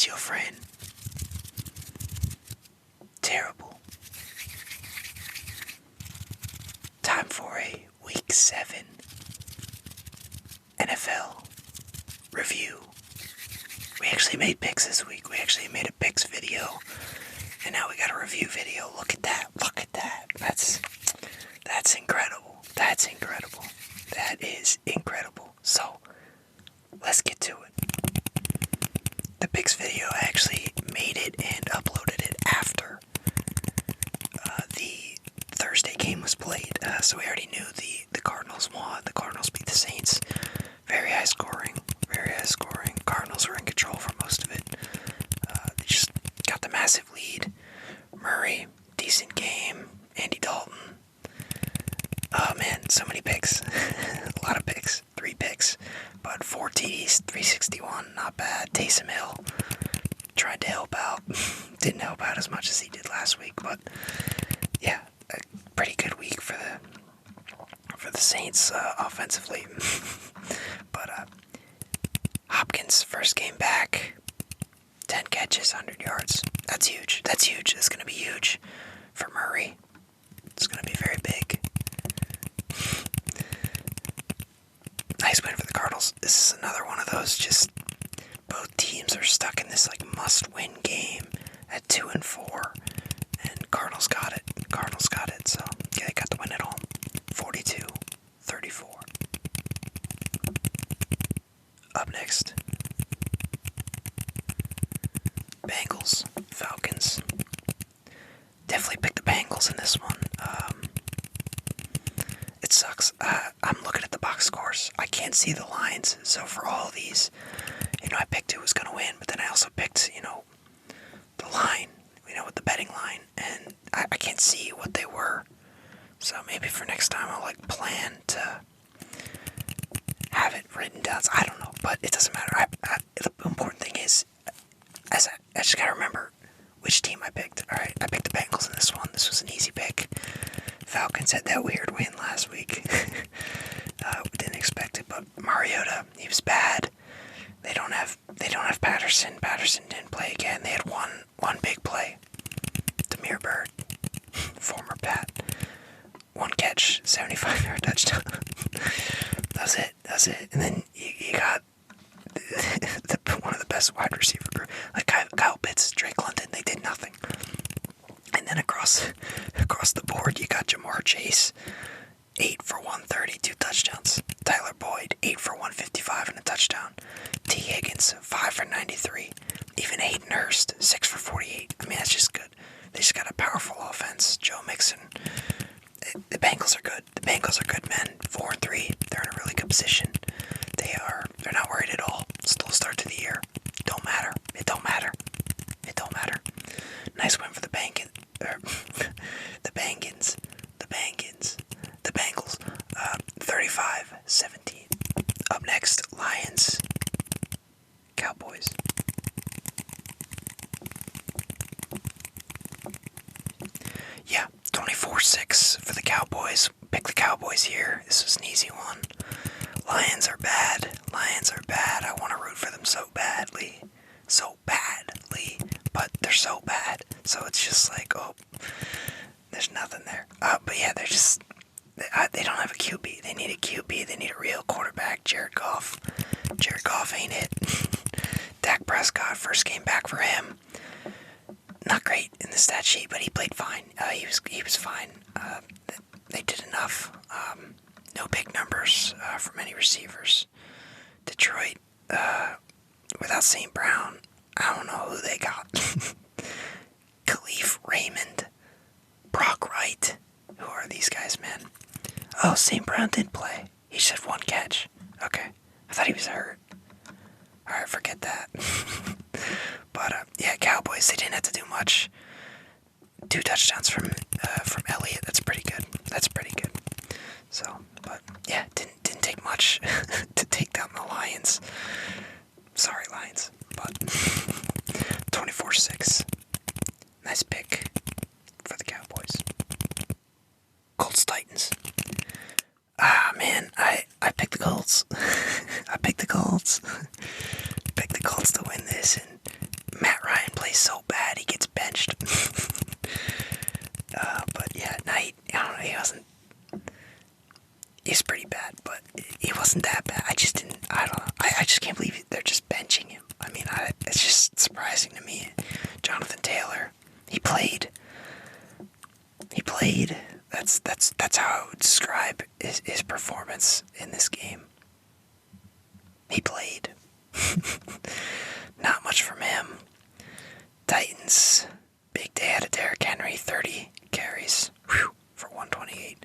is your friend. Terrible. Time for a Week 7 NFL review. We actually made picks this week. We actually made a picks video. And now we got a review video. Look at that. Look at that. That's incredible. That's incredible. That is incredible. So, let's get to it. The picks video, I actually made it and uploaded it after the Thursday game was played. So we already knew the Cardinals won. The Cardinals beat the Saints. Very high scoring. Very high scoring. Cardinals were in control for most of it. They just got the massive lead. Murray, decent game. Andy Dalton. Oh man, so many picks. A lot of picks. 3 picks. But 4 TDs, 361, not bad. Taysom Hill tried to help out. Didn't help out as much as he did last week, but yeah, a pretty good week for the Saints offensively. But Hopkins, first game back, 10 catches, 100 yards. That's huge. That's huge. That's going to be huge for Murray. It's going to be very big. Nice win for the Cardinals. This is another one of those, just both teams are stuck in this like must-win game at 2-4, and Cardinals got it. Cardinals got it, so yeah, they got the win at home, 42-34. Up next, Bengals, Falcons. Definitely picked the Bengals in this one. It sucks. I'm looking at the box scores. I can't see the lines, so for all of these, I picked who was going to win, but then I also picked, the line, with the betting line, and I can't see what they were. So maybe for next time I'll, plan to have it written down. I don't know, but it doesn't matter. The important thing is, I just got to remember which team I picked. All right, I picked the Bengals in this one. This was an easy pick. Falcons had that weird win last week. We didn't expect it, but Mariota, he was bad. They don't have Patterson. Patterson didn't play again. They had one big play. Demir Bird, former Pat, 1 catch, 75-yard touchdown. That's it. And then you got one of the best wide receiver group, like Kyle Pitts, Drake London. They did nothing. And then across the board, you got Jamar Chase, 8 for 130, 2 touchdowns. Tyler Boyd, 8 for 155 and a touchdown. T. Higgins, 5 for 93. Even Hayden Hurst, 6 for 48. I mean, that's just good. They just got a powerful offense. Joe Mixon. The Bengals are good. The Bengals are good, man. 4-3. They're in a really good position. They're not worried at all. Still a start to the year. Don't matter. It don't matter. It don't matter. Nice win for the Bengals. The Bengals. 35-17. Up next, Lions. Cowboys. Yeah, 24-6 for the Cowboys. Pick the Cowboys here. This was an easy one. Lions are bad. I want to root for them so badly. But they're so bad. So it's just like, oh, there's nothing there. But yeah, they're just, they don't have a QB. They need a QB. They need a real quarterback. Jared Goff ain't it. Dak Prescott, first game back for him. Not great in the stat sheet, but he played fine. He was fine. They did enough. No big numbers from any receivers. Detroit, without St. Brown, I don't know who they got. Khalif Raymond, Brock Wright. Who are these guys, man? Oh, St. Brown did play. He just had 1 catch. Okay. I thought he was hurt. Alright, forget that. But, yeah, Cowboys, they didn't have to do much. 2 touchdowns from Elliott. That's pretty good. So, but, yeah, didn't take much to take down the Lions. Sorry, Lions. But, 24-6. Nice pick for the Cowboys. Colts Titans. Man, I picked the Colts. I picked the Colts to win this, and finished. But yeah, Knight, I don't know, he wasn't. He's pretty bad, but he wasn't that bad. I don't know. I just can't believe they're just benching him. I mean, it's just surprising to me. Jonathan Taylor, he played. That's how I would describe his performance in this game. He played. Not much from him. Titans, big day out of Derrick Henry, 30 carries for 128.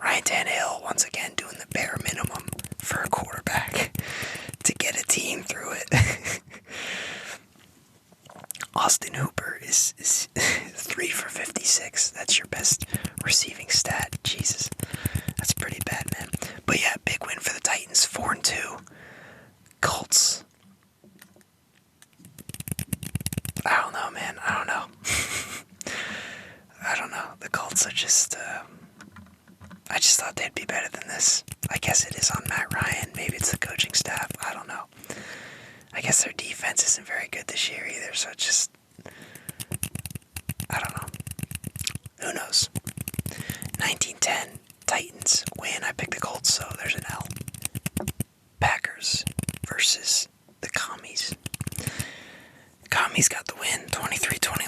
Ryan Tannehill, once again, doing the bare minimum for a quarterback to get a team through it. Austin Hooper is 3 for 56. That's your best receiving stat. Jesus, that's pretty bad, man. But yeah, big win for the Titans, 4-2. Colts. I don't know, man. I don't know. I don't know. The Colts are just, I just thought they'd be better than this. I guess it is on Matt Ryan. Maybe it's the coaching staff. I don't know. I guess their defense isn't very good this year either, so it's just, I don't know. Who knows? 19-10, Titans win. I picked the Colts, so there's an L. Packers versus the Commies. Commies got the win, 23-21.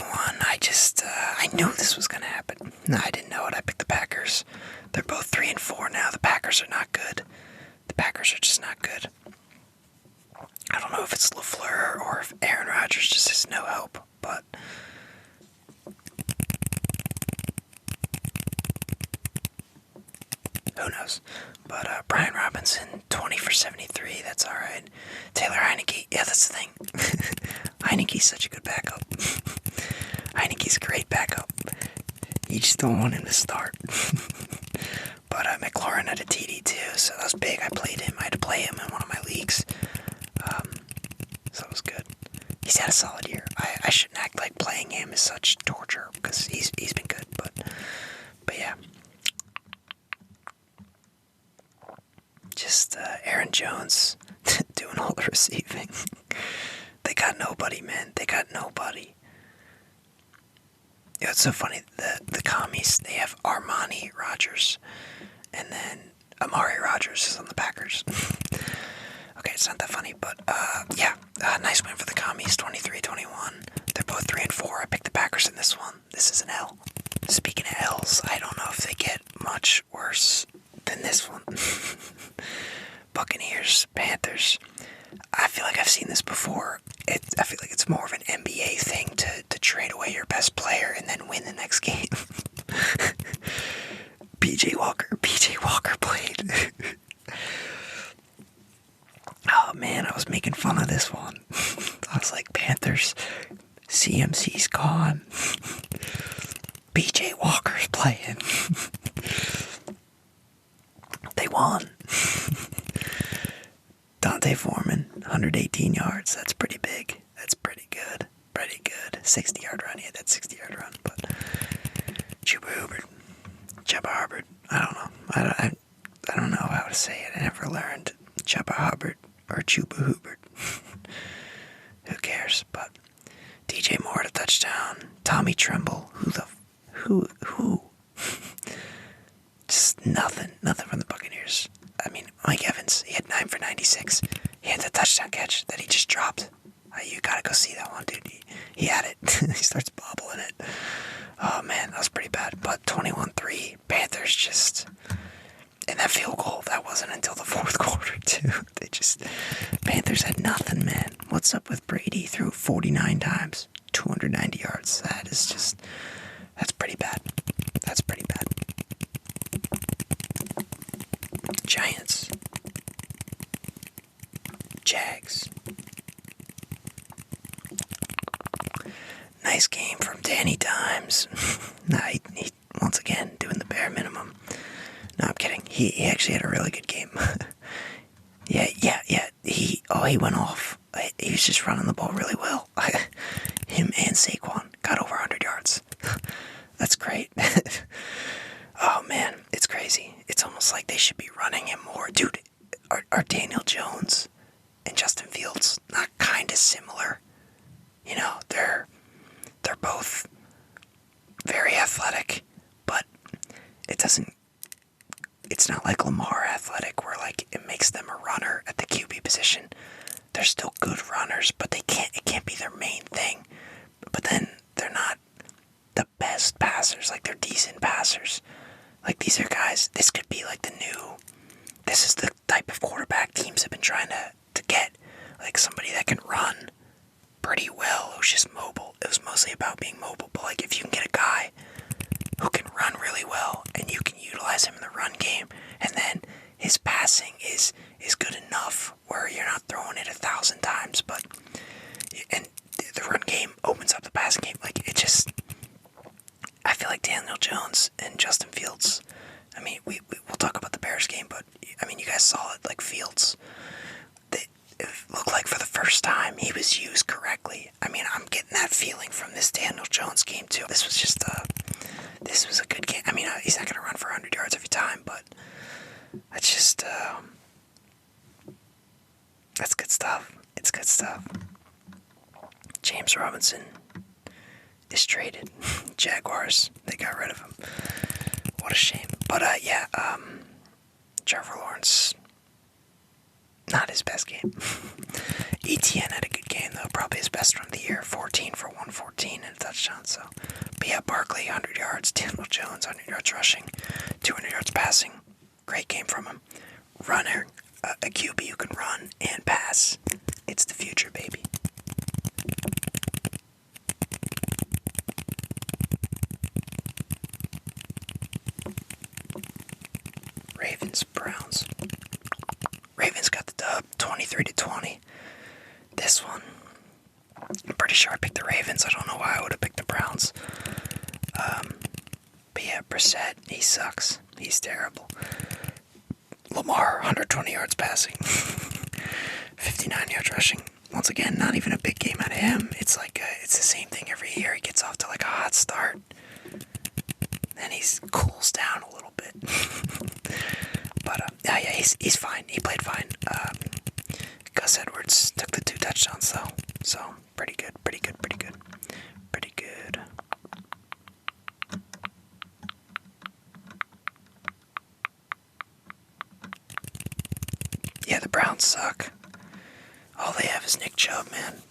I knew this was going to happen. No, I didn't know it. I picked the Packers. They're both 3-4 now. The Packers are not good. The Packers are just not good. I don't know if it's LaFleur or if Aaron Rodgers just has no help, but who knows? But Brian Robinson, 20 for 73. That's all right. Taylor Heineke, yeah, that's the thing. Heineke's such a good backup. Heineke's a great backup. You just don't want him to start. But McLaurin had a TD too, so that was big. I played him. I had to play him in one of my leagues. So it was good. He's had a solid year. I shouldn't act like playing him is such torture because he's been good, but yeah. Just Aaron Jones doing all the receiving. They got nobody, man. They got nobody. Yeah, it's so funny. The Commies, they have Armani Rogers, and then Amari Rogers is on the Packers. Okay, it's not that funny, but yeah, nice win for the Commies, 23-21. They're both 3-4. I picked the Packers in this one. This is an L. Speaking of L's, I don't know if they get much worse than this one. Buccaneers, Panthers. I feel like I've seen this before. I feel like it's more of an NBA thing to trade away your best player and then win the next game. PJ Walker played. Oh man, I was making fun of this one. I was like, Panthers, CMC's gone. PJ Walker's playing. They won. Dante Foreman, 118 yards. That's pretty big. That's pretty good. Pretty good. 60-yard run. He had that 60-yard run. But Chuba Hubbard. I don't know. I don't know how to say it. I never learned Chuba Hubbard or Chuba Hubbard. Who cares? But DJ Moore at a touchdown. Tommy Tremble. Who? Just nothing from the Buccaneers. I mean, Mike Evans, he had 9 for 96. He had the touchdown catch that he just dropped. You gotta go see that one, dude. He had it. He starts bobbling it. Oh, man, that was pretty bad. But 21-3, Panthers just... And that field goal, that wasn't until the fourth quarter, too. Panthers had nothing, man. What's up with Brady? Threw 49 times, 290 yards. That's pretty bad. That's pretty bad. Giants. Jags. Nice game from Danny Dimes. He once again doing the bare minimum. No, I'm kidding. He actually had a really good game. Yeah. He went off. He was just running the ball really well. Him and Saquon got over 100 yards. That's great. Oh man, it's crazy. It's almost like they should be running him more. Dude, are Daniel Jones and Justin Fields not kind of similar? You know, they're both very athletic, but it's not like Lamar athletic where like it makes them a runner at the QB position. They're still good runners, but it can't be their main thing. But then they're not the best passers, like they're decent passers. Like these are guys, this could be like this is the type of quarterback teams have been trying to get. Like somebody that can run pretty well, who's just mobile. It was mostly about being mobile, but like if you can get a guy who can run really well and you can utilize him in the run game, and then his passing is good enough where you're not throwing it 1,000 times, and the run game opens up the passing game. Like it just, I feel like Daniel Jones and Justin Fields. I mean, we'll talk about the Bears game, but I mean, you guys saw it. Like Fields, it looked like for the first time he was used correctly. I mean, I'm getting that feeling from this Daniel Jones game too. This was a good game. I mean, he's not going to run for 100 yards every time, but it's just, that's good stuff. It's good stuff. James Robinson is traded. Jaguars, they got rid of him. What a shame. But, Trevor Lawrence, not his best game. ETN had a good game, though. Probably his best run of the year. 14 for 114 and a touchdown. So, but yeah, Barkley, 100 yards. Daniel Jones, 100 yards rushing. 200 yards passing. Great game from him. Runner, a QB who can run and pass. It's the future, baby. Ravens, Browns. Ravens got the dub, 23-20. This one, I'm pretty sure I picked the Ravens. I don't know why I would have picked the Browns. But yeah, Brissett, he sucks. He's terrible. Lamar, 120 yards passing. 59 yards rushing. Once again, not even a big game out of him. It's like, it's the same thing every year. He gets off to like a hot start. Then he cools down a little bit. But, yeah, he's fine. He played fine. Gus Edwards took the 2 touchdowns, though. So, pretty good. Yeah, the Browns suck. All they have is Nick Chubb, man.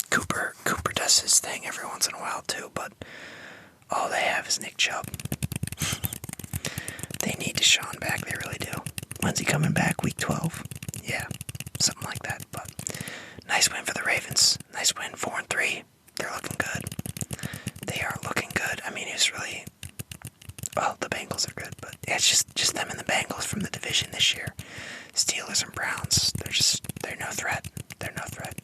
Cooper does his thing every once in a while, too, but all they have is Nick Chubb. They need Deshaun back, they really do. When's he coming back? Week 12? Yeah, something like that. But nice win for the Ravens. Nice win, 4-3. They're looking good. They are looking good. I mean, it's really, well, the Bengals are good, but yeah, it's just them and the Bengals from the division this year. Steelers and Browns, they're no threat. They're no threat.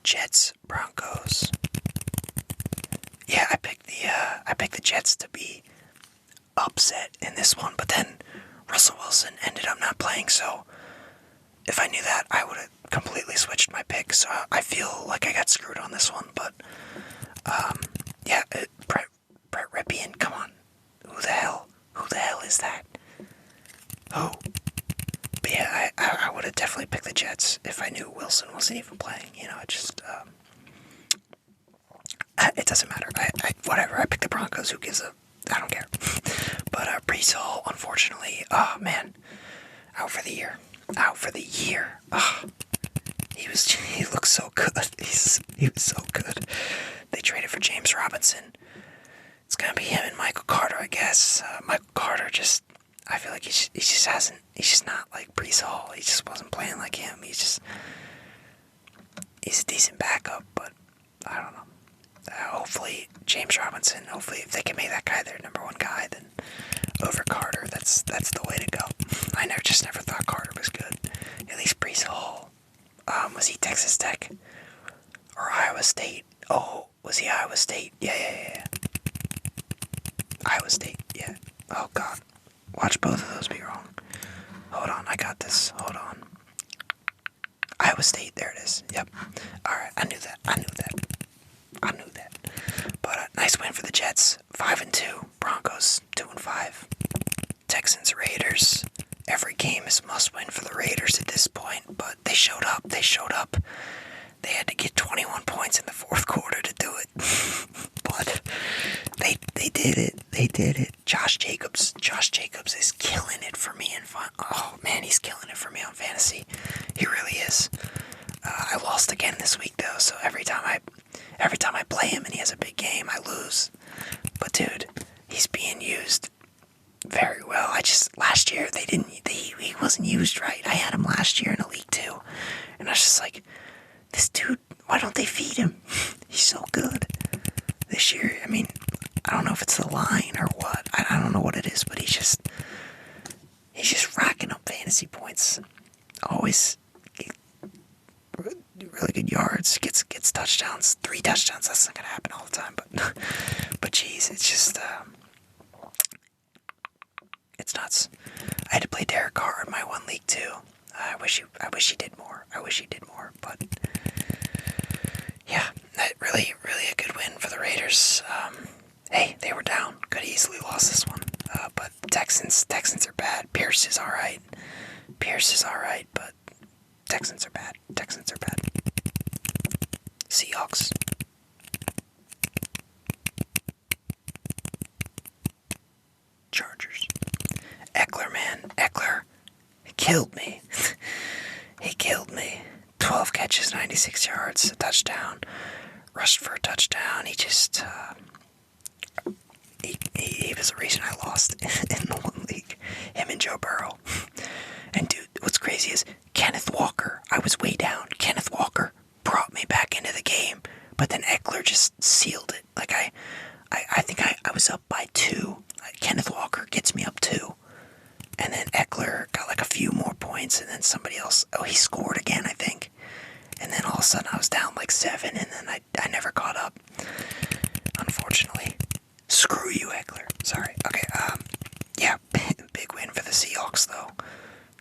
Jets, Broncos. Yeah, I picked the Jets to be upset in this one, but then Russell Wilson ended up not playing, so if I knew that, I would have completely switched my pick, so I feel like I got screwed on this one, but, Brett Ripien, come on, who the hell is that? Oh, but yeah, I would have definitely picked the Jets if I knew Wilson wasn't even playing, it doesn't matter, whatever, I picked the Broncos, who gives a, I don't care. But Breece Hall, unfortunately, oh man, out for the year. Oh, he looks so good. He was so good. They traded for James Robinson. It's gonna be him and Michael Carter, I guess. Michael Carter I feel like he's just not like Breece Hall. He just wasn't playing like him. He's a decent backup, but I don't know. Hopefully, James Robinson, if they can make that guy their number 1 guy, then over Carter, that's the way to go. I never thought Carter was good. At least Breece Hall. Was he Texas Tech? Or Iowa State? Oh, was he Iowa State? Yeah. Iowa State, yeah. Oh, God. Watch both of those be wrong. Hold on, I got this. Hold on. Iowa State, there it is. Yep. Alright, I knew that. But nice win for the Jets. 5-2. Broncos 2-5. Texans, Raiders. Every game is must win for the Raiders at this point, but they showed up. They had to get 21 points in the fourth quarter to do it. But they he's killing it for me on fantasy. He really is. I lost again this week though, so every time I play him and he has a big game, I lose. But dude, he's being used very well. Last year he wasn't used right. I had him last year in a league too, and I was just like, this dude, why don't they feed him? He's so good. This year, I mean, I don't know if it's the line or what. I don't know what it is, but he's just racking up fantasy points. Always really good yards, gets touchdowns, 3 touchdowns. That's not gonna happen all the time, but geez, it's just it's nuts. I had to play Derek Carr in my one league too. I wish he did more. But yeah, really a good win for the Raiders. Hey, they were down. Could have easily lost this one. But Texans are bad. Pierce is alright, but Texans are bad. Seahawks. Chargers. Eckler killed me. He killed me. 12 catches, 96 yards, a touchdown. Rushed for a touchdown. He just, he was the reason I lost in the one league. Him and Joe Burrow. And dude, what's crazy is Kenneth Walker. I was way down. Kenneth Walker brought me back into the game, but then Eckler just sealed it. Like I think I was up by 2. Kenneth Walker gets me up 2. And then Eckler got like a few more points, and then somebody else, he scored again, I think. And then all of a sudden I was down like 7, and then I never caught up, unfortunately. Screw you, Eckler. Sorry. Okay, yeah, big win for the Seahawks, though.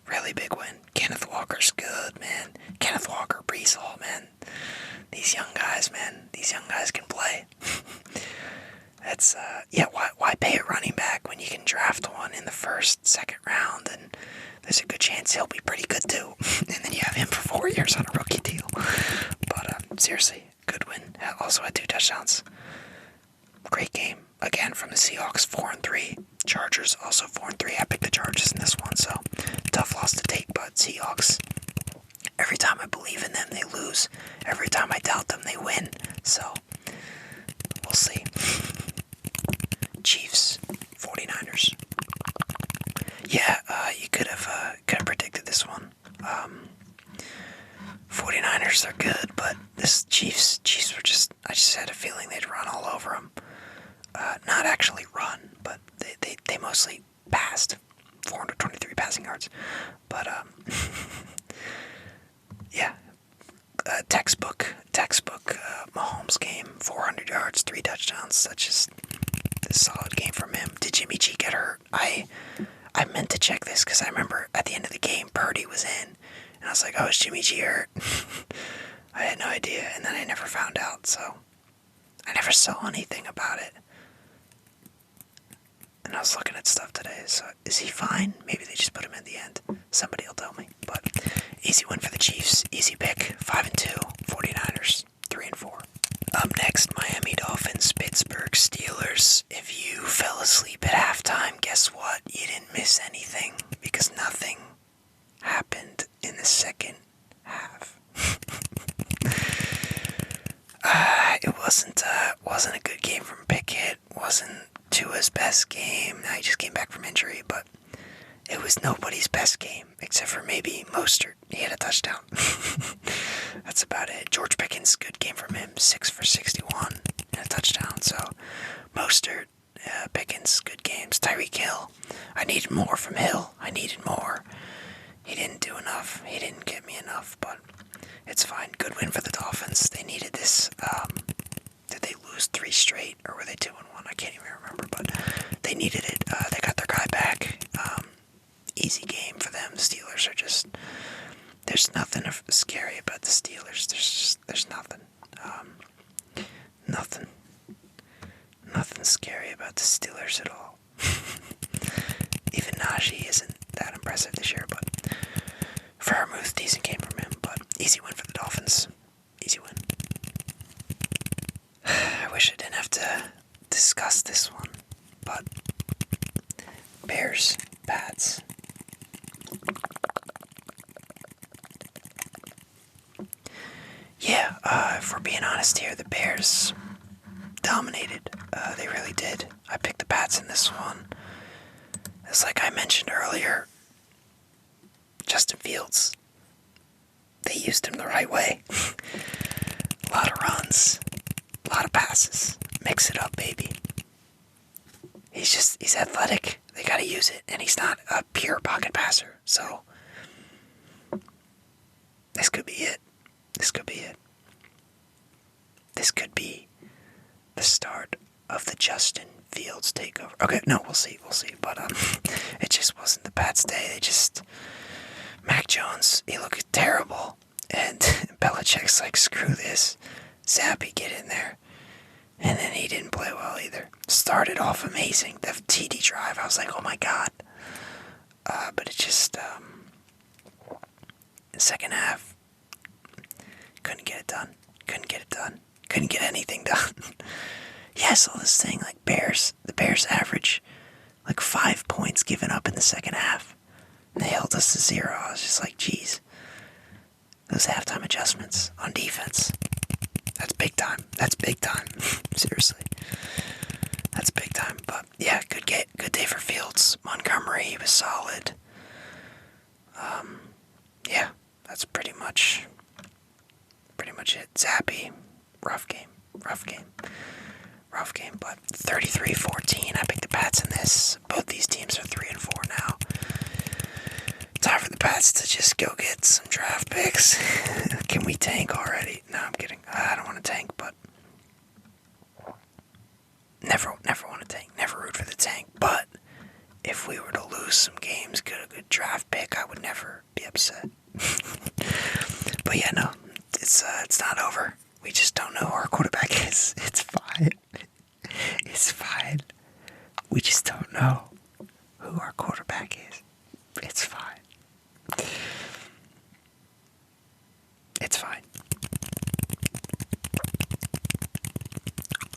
Really big win. Kenneth Walker's good, man. Kenneth Walker, Breece Hall, man. These young guys, man. These young guys can play. That's, yeah, why pay a running back when you can draft one in the first, second round, and there's a good chance he'll be pretty good too. And then you have him for 4 years on a rookie deal. But, seriously, good win. Also had 2 touchdowns. Great game. Again, from the Seahawks, 4-3. Chargers, also 4-3. I picked the Chargers in this one, so tough loss to take, but Seahawks, every time I believe in them, they lose. Every time I doubt them, they win. So, we'll see. Chiefs, 49ers. Yeah, you could have predicted this one. 49ers are good, but this Chiefs were I just had a feeling they'd run all over them. Not actually run, but they mostly passed. 423 passing yards. But, yeah. Textbook Mahomes game. 400 yards, 3 touchdowns. That's just a solid game from him. Did Jimmy G get hurt? I meant to check this because I remember at the end of the game, Purdy was in. And I was like, oh, is Jimmy G hurt? I had no idea. And then I never found out, so I never saw anything about it. And I was looking at stuff today, so is he fine? Maybe they just put him at the end. Somebody will tell me. But easy win for the Chiefs. Easy pick. 5-2. 49ers. 3-4. Up next, Miami Dolphins, Pittsburgh Steelers. If you fell asleep at halftime, guess what? You didn't miss anything because nothing happened in the second half. It wasn't a good game from Pickett. Wasn't Tua's best game. He just came back from injury, but it was nobody's best game except for maybe Mostert. He had a touchdown. That's about it. George Pickens, good game from him. 6 for 61 and a touchdown. So Mostert, Pickens, good games. Tyreek Hill, I needed more from Hill. I needed more. He didn't do enough. He didn't get me enough, but it's fine. Good win for the Dolphins. They needed this. Did they lose 3 straight, or were they 2-1? I can't even remember, but they needed it. They got their guy back. Easy game for them. The Steelers are just, there's nothing scary about the Steelers. There's nothing. Nothing scary about the Steelers at all. Even Najee isn't that impressive this year, but Vermouth, decent game from him, but easy win for the Dolphins. Easy win. I wish I didn't have to discuss this one, but Bears, Pats. Yeah, if we're being honest here, the Bears dominated. They really did. I picked the Pats in this one. It's like I mentioned earlier, Justin Fields, they used him the right way. A lot of runs, a lot of passes. Mix it up, baby. He's athletic. They gotta use it. And he's not a pure pocket passer. So, this could be it. This could be it. This could be the start of the Justin Fields takeover. Okay, no, we'll see. But, it just wasn't the Pats' day. Mac Jones, he looked terrible. And Belichick's like, screw this. Zappy, get in there. And then he didn't play well either. Started off amazing. The TD drive, I was like, oh my god. But it just, the second half, couldn't get it done. Couldn't get anything done. Yeah, I saw this thing, like the Bears average, like 5 points given up in the second half. And they held us to 0. I was just like, geez. Those halftime adjustments on defense. That's big time. Seriously. That's big time. But yeah, good day for Fields. Montgomery, he was solid. Yeah, that's pretty much it. Zappy, rough game. But 33-14. I picked the Pats in this. Both these teams are 3-4 now. Time for the Pats to just go get some draft picks. Can we tank already? No, I'm kidding. I don't want to tank, but never want to tank. Never root for the tank. But if we were to lose some games, get a good draft pick, I would never be upset. But yeah, no, it's not over. We just don't know who our quarterback is. It's fine. It's fine. We just don't know who our quarterback is. It's fine. It's fine.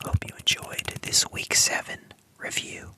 Hope you enjoyed this Week 7 review.